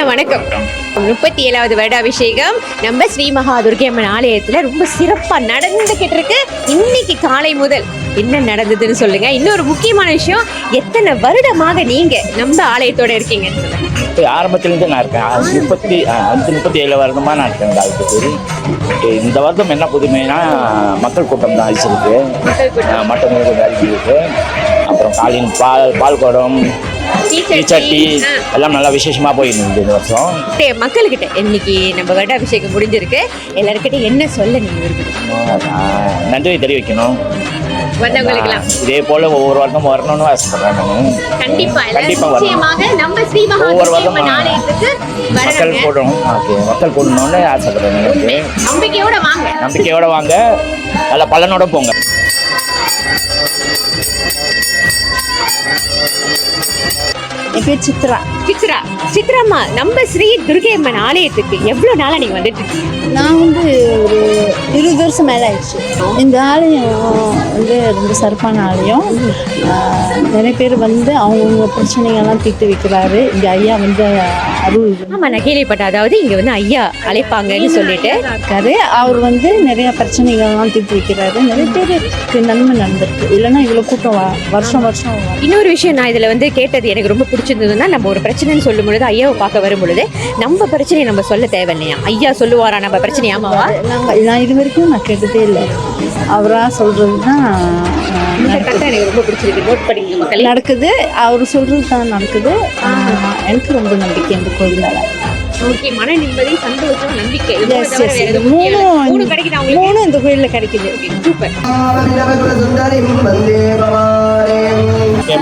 ஐயா வணக்கம். 37வது வருடாபிஷேகம் நம்ம ஸ்ரீ மகா துர்க்கை அம்மன் ஆலயத்துல ரொம்ப சிறப்பா நடந்துகிட்டு இருக்கு. இன்னைக்கு காலை முதல் என்ன நடந்ததுன்னு சொல்லுங்க. இன்னொரு முக்கியமான விஷயம், எத்தனை வருடமாக நீங்க நம்ம ஆலயத்தோட இருக்கீங்கன்னு சொல்லுங்க. ஆரம்பத்திலேருந்து நான் இருக்கேன். 37 வருடமாக நான் இருக்கேன் இந்த ஆலயத்துக்கு. இந்த வருடம் என்ன புதுமைனா மக்கள் கூட்டம் தான் அழிச்சிருக்கு. மட்டன் அரிசி இருக்கு, அப்புறம் காலின் பால் குடம், சட்டி எல்லாம் நல்லா விசேஷமாக போயிருந்தது இந்த வருஷம். மக்கள்கிட்ட இன்னைக்கு நம்ம வருடாபிஷேகம் முடிஞ்சிருக்கு, எல்லாருக்கிட்ட என்ன சொல்ல நீங்க விரும்புறீங்க? நன்றி தெரிவிக்கணும். இதே போல ஒவ்வொரு வருடம் வரணும்னு ஆசைப்படுறேன் நான். கண்டிப்பா ஒவ்வொரு வருடம் மக்கள் கூடணும். மக்கள் கூடணும்னு ஆசைப்படுறேன். நம்பிக்கையோட வாங்க, நல்ல பலனோட போங்க. என் பேர் சித்ராம்மா, நம்ம ஸ்ரீ துர்க்கை அம்மன் ஆலயத்துக்கு எவ்வளோ நாளாக நீங்கள் வந்துட்டு இருக்கீங்க? நான் வந்து ஒரு 20 வருஷம் மேலே ஆயிடுச்சு. இந்த ஆலயம் வந்து ரொம்ப சிறப்பான ஆலயம். நிறைய பேர் வந்து அவங்கவுங்க பிரச்சனைகள்லாம் தீர்த்து வைக்கிறாரு. இங்கே ஐயா வந்து அருள். ஆமாம், நான் கேள்விப்பட்டேன். அதாவது இங்கே வந்து ஐயா அழைப்பாங்கன்னு சொல்லிட்டு இருக்காரு. அவர் வந்து நிறைய பிரச்சனைகள்லாம் தீர்த்து வைக்கிறாரு. நிறைய பேருக்கு நன்மை நடந்திருக்கு. இல்லைன்னா இவ்வளோ கூட்டம் வருஷம் இன்னொரு விஷயம் நான் இதில் வந்து கேட்டது எனக்கு ரொம்ப பிடிச்சிருந்ததுன்னா, நம்ம ஒரு பிரச்சனைன்னு சொல்லும் பொழுது ஐயாவை பார்க்க வரும் பொழுது நம்ம பிரச்சனையை நம்ம சொல்ல தேவையில்லையா? ஐயா சொல்லுவாரா நம்ம பிரச்சனை? ஆமாவா? நான் இது வரைக்கும் நான் கேட்டதே இல்லை. அவராக சொல்கிறது தான் எனக்கு ரொம்ப பிடிச்சிருக்கு. நோட் பண்ணி மக்கள் நடக்குது. அவர் சொல்கிறது தான் நடக்குது. எனக்கு ரொம்ப நம்பிக்கை இந்த கோயில் மேலே. ஓகே, மன நிம்மதி, சந்தோஷம், நம்பிக்கை, மூணு இந்த கோயிலில் கிடைக்குது. சூப்பர்.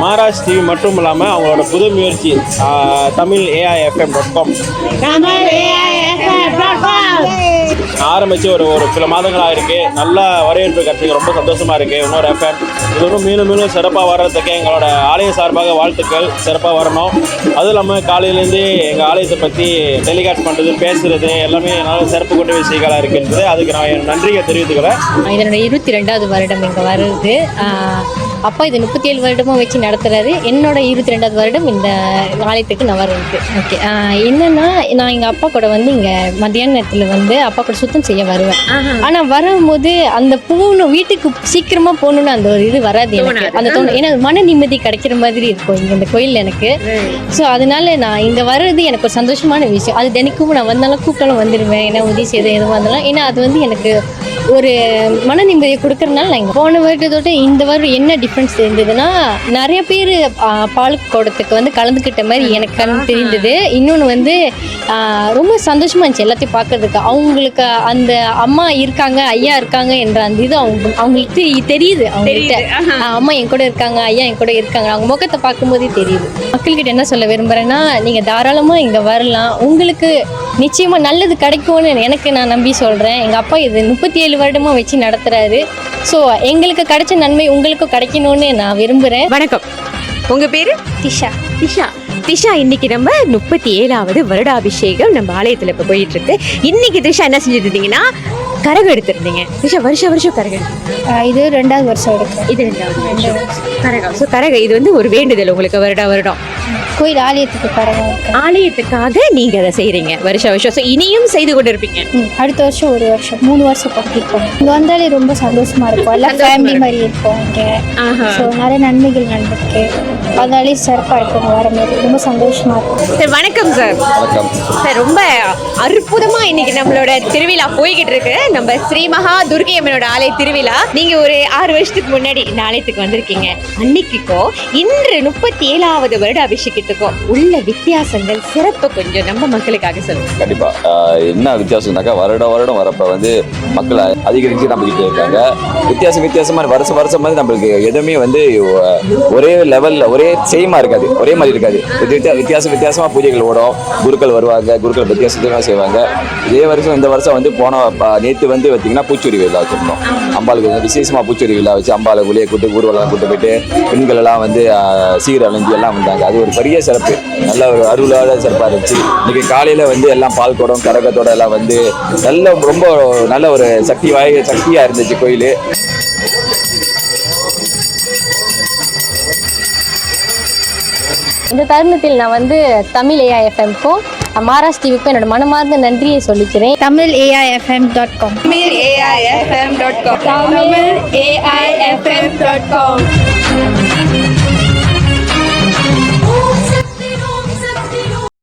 மகாராஜ் டிவி மட்டும் இல்லாமல் அவங்களோட புது முயற்சி தமிழ் AIFM.com ஆரம்பித்து ஒரு சில மாதங்களாக இருக்குது. நல்ல வரவேற்பு கிடைச்சி ரொம்ப சந்தோஷமாக இருக்குது. இன்னொரு எஃப்எம் இது வந்து மீண்டும் சிறப்பாக வர்றதுக்கு எங்களோட ஆலய சார்பாக வாழ்த்துக்கள். சிறப்பாக வரணும். அதுவும் இல்லாமல் காலையிலேருந்து எங்கள் ஆலயத்தை பற்றி டெலிகாஸ்ட் பண்ணுறது, பேசுகிறது எல்லாமே நல்ல சிறப்பு கொண்ட விஷயங்களாக இருக்கின்றது. அதுக்கு நான் என் நன்றியை தெரிவித்துக்கிறேன். இதனோட 22வது வருடம் இங்கே வருது. அப்பா இது 37 வருடமாக வச்சு நடத்துகிறாரு. என்னோட 22வது வருடம் இந்த ஆலயத்துக்கு நான் வருது. ஓகே, என்னென்னா நான் எங்கள் அப்பா கூட வந்து இங்கே மத்தியான நேரத்தில் வந்து அப்பா கூட சுத்தம் செய்ய வருவேன். ஆனால் வரும்போது அந்த போகணும், வீட்டுக்கு சீக்கிரமாக போகணுன்னு அந்த ஒரு இது வராது எனக்கு. அந்த தோணும், ஏன்னா மன நிம்மதி கிடைக்கிற மாதிரி இருக்கும் இங்கே இந்த கோயில் எனக்கு. ஸோ அதனால நான் இங்கே வர்றது எனக்கு ஒரு சந்தோஷமான விஷயம். அது தினைக்கும் நான் வந்தாலும் கூப்பிட்டாலும் வந்துடுவேன். ஏன்னா உதவி செய்ய எதுவும் வந்தாலும், ஏன்னா அது வந்து எனக்கு ஒரு மன நிம்மதியை கொடுக்கறதுனால நான் இங்கே போன வருடத்தோட இந்த வருடம் என்ன டிஃப்ரென்ஸ் இருந்ததுன்னா, நிறைய பேர் பால் குடத்துக்கு வந்து கலந்துக்கிட்ட மாதிரி எனக்கு கண் தெரிந்தது. இன்னொன்று வந்து ரொம்ப சந்தோஷமாக இருந்துச்சு எல்லாத்தையும் பார்க்கறதுக்கு. அவங்களுக்கு அந்த அம்மா இருக்காங்க, ஐயா இருக்காங்க என்ற அந்த இது அவங்களுக்கு தெரியுது. அவங்ககிட்ட அம்மா என் கூட இருக்காங்க, ஐயா என் கூட இருக்காங்க, அவங்க முகத்தை பார்க்கும்போதே தெரியுது. மக்கள்கிட்ட என்ன சொல்ல விரும்புகிறேன்னா, நீங்கள் தாராளமாக இங்கே வரலாம். உங்களுக்கு நிச்சயமாக நல்லது கிடைக்கும்னு எனக்கு நான் நம்பி சொல்கிறேன். எங்கள் அப்பா இது 37 வருடமாக வச்சு நடத்துகிறாரு. ஸோ எங்களுக்கு கிடைச்ச நன்மை உங்களுக்கும் கிடைக்கணும்னு நான் விரும்புகிறேன். வணக்கம், உங்கள் பேர்? திஷா, இன்னைக்கு நம்ம 37வது வருடாபிஷேகம் நம்ம ஆலயத்தில் இப்போ போயிட்டு இருக்கு. இன்னைக்கு திஷா என்ன செஞ்சுட்டு இருந்தீங்கன்னா, கரகம் எடுத்துருந்தீங்க. திஷா வருஷம் கரகம் இது 2வது வருஷம் இருக்கு. இது 2வது வருஷம் கரகம். ஸோ கரகம் இது வந்து ஒரு வேண்டுதல் உங்களுக்கு வருடம் கோயில் ஆலயத்துக்கு கரகம் ஆலயத்துக்காக நீங்க அதை செய்யறீங்க வருஷம். ஸோ இனியும் செய்து கொண்டு இருப்பீங்க. அடுத்த வருஷம் 1 வருஷம் 3 வருஷம் கம்ப்ளீட் பண்ணும். இங்கே வந்தாலே ரொம்ப சந்தோஷமா இருக்கும். எல்லாம் ஃபேமிலி மாதிரி இருக்கும் இங்கே. ஸோ நிறைய நன்மைகள் நடந்திருக்கு. அதனாலே சிறப்பாக இருக்கும். வரும்போது ரொம்ப சந்தோஷமா இருக்கும். சார் வணக்கம். சார் சார் ரொம்ப அற்புதமா இன்னைக்கு நம்மளோட திருவிழா போய்கிட்டு இருக்கு. நம்ம ஸ்ரீ மகா துர்க்கை அம்மனோட ஆலய திருவிழா. நீங்க ஒரு 6 வருஷத்துக்கு முன்னாடி இந்த ஆலயத்துக்கு வந்திருக்கீங்க. அன்னைக்குக்கோ இன்று 37வது வருட அபிஷேகத்துக்கோ உள்ள வித்தியாசங்கள், சிறப்பு கொஞ்சம் நம்ம மக்களுக்காக சொல்லுங்க. கண்டிப்பா என்ன வித்தியாசம்னாக்கா, வருடம் வரப்ப வந்து மக்கள் அதிகரிச்சு நம்பிக்கிட்டு இருக்காங்க. வித்தியாசமா வருஷம் வந்து நம்மளுக்கு எதுவுமே வந்து ஒரே லெவல்ல ஒரே சேமா இருக்காது, ஒரே மாதிரி இருக்காது. வித்தியாசமா பூஜைகள் ஓடும். குருக்கள் வருவாங்க, குருக்கள் வித்தியாசமாக செய்வாங்க. இதே வருஷம் இந்த வருஷம் வந்து நேற்று வந்து பார்த்தீங்கன்னா பூச்சொரி விழா வச்சிருந்தோம். அம்பாளுக்கு வந்து விசேஷமா பூச்சொரி விழா வச்சு அம்பாளை வெளியே கூட்டு ஊர்வலம் கூட்டு போயிட்டு பெண்கள் எல்லாம் வந்து சீர் அலைஞ்சி எல்லாம் வந்தாங்க. அது ஒரு பெரிய சிறப்பு, நல்ல ஒரு அருளாத சிறப்பாக இருந்துச்சு. இன்னைக்கு காலையில வந்து எல்லாம் பால் குடம் கரகத்தோட எல்லாம் வந்து ரொம்ப நல்ல ஒரு சக்தியா இருந்துச்சு கோயில். இந்த தருணத்தில் நான் வந்து தமிழ் AIFM-க்கும் மாராஸ் டிவிக்கும் என்னோட மனமார்ந்த நன்றியை சொல்லிக்கிறேன். TamilAIFM.com TamilAIFM.com